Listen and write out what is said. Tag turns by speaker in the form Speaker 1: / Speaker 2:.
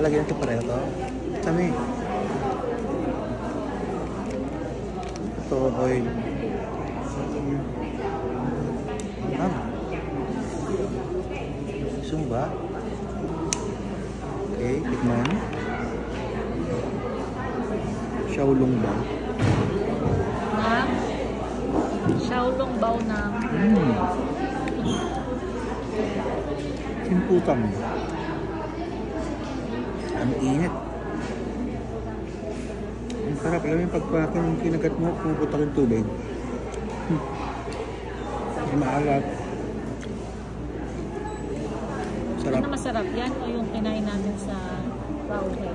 Speaker 1: lalagyan ito pareho to. Kami. Ito, oil. Gusto mo ba? Okay, tikman. Xiaolong bao.
Speaker 2: Xiaolong bao na.
Speaker 1: Simputam. Ang init. Ang sarap. Alam mo yung pagpakin kinagat mo, pumuputak yung tubig. Hindi maalat.
Speaker 2: Sarap. Ano masarap yan o yung kinain natin sa Rauhe?